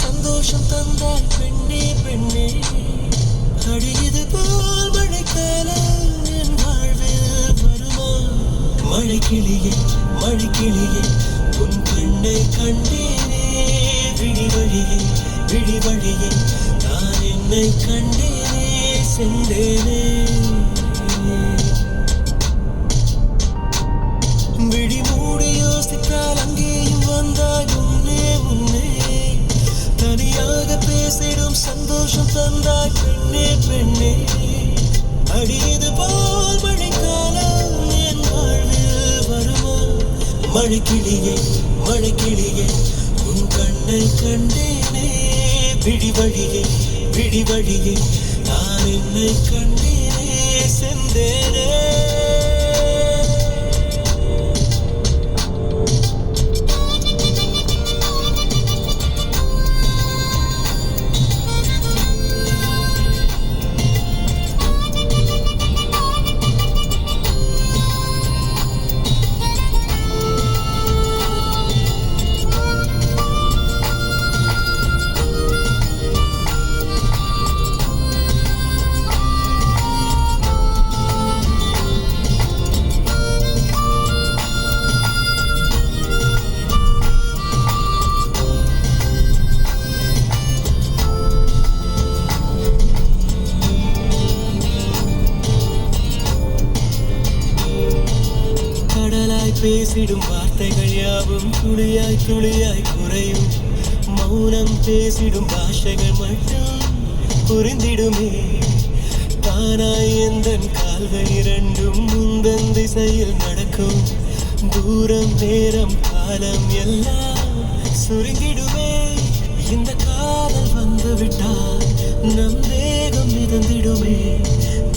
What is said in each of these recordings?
சந்தோஷம் தந்தாய் பெண்ணே பெண்ணே. அடியது போல் மழைக்காலம் என் வாழ்வில் வருமா? மழைக்கிளியே மழைக்கிளியே உன் கண்ணை கண்டேனே. விழிவழியே விழிவழியே நான் என்னை கண்டேனே சென்றேனே. விழி மூடி யோசித்தால் அங்கேயும் வந்தாய் முன்னே முன்னே. தனியாக பேசிடும் சந்தோஷம் தந்தாய் பெண்ணே பெண்ணே. அடியது போல் மழைக்காலம் என் வாழ்வில் வருமா? மழைக்கிளியே மழைக்கிளியே உன் கண்ணை கண்டேனே. விழிவழியே விழிவழியே நான் என்னை கண்டேனே சென்றேனே. பேசிடும் வார்த்தைகள் யாவும் துளியாய் துளியாய் குறையும். மௌனம் பேசிடும் பாஷைகள் மட்டும் புரிந்திடுமே. தானாய் எந்தன் கால்கள் இரண்டும் முந்தன் திசையில் நடக்கும். தூரம் நேரம் காலம் எல்லாம் சுருங்கிடுமே. இந்த காதல் வந்து விட்டால் நம் தேகம் மிதந்திடுமே.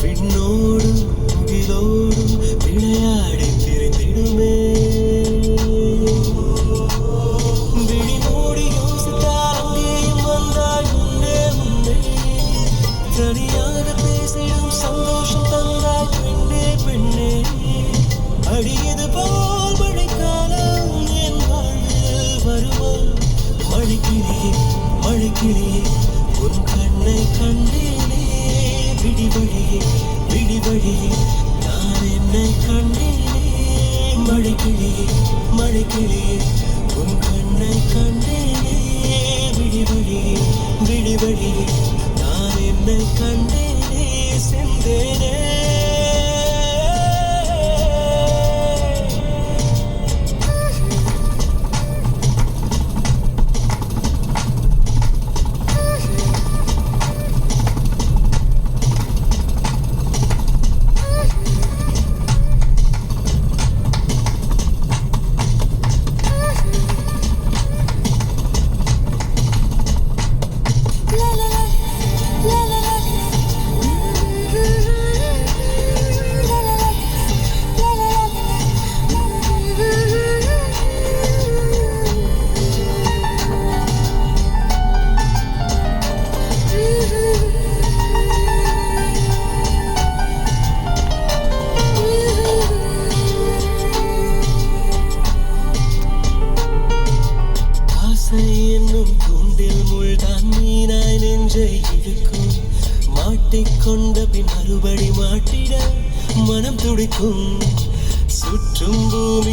விண்ணோடும் முகிலோடும் விளையாடி திரிந்திடுமே. விழி மூடி யோசித்தால் அங்கேயும் வந்தாய் முன்னே முன்னே. தனியாக பேசிடும் சந்தோஷம் தந்தாய் பெண்ணே பெண்ணே. அடியது போல் மழைக்காலம் என் வாழ்வில் வருமா? மழைக்கிளியே மழைக்கிளியே உன் கண்ணை கண்டேனே. விழிவழியே விழிவழியே நான் என்னை கண்டேனே. மழைக்கிளியே மழைக்கிளியே உன் கண்ணை கண்டேனே. விழிவழியே விழிவழியே நான் என்னை கண்டேனே சென்றேனே. மாட்டிக்கொண்ட பின் மறுபடி மாட்டிட மனம் துடிக்கும். சுற்றும் பூமி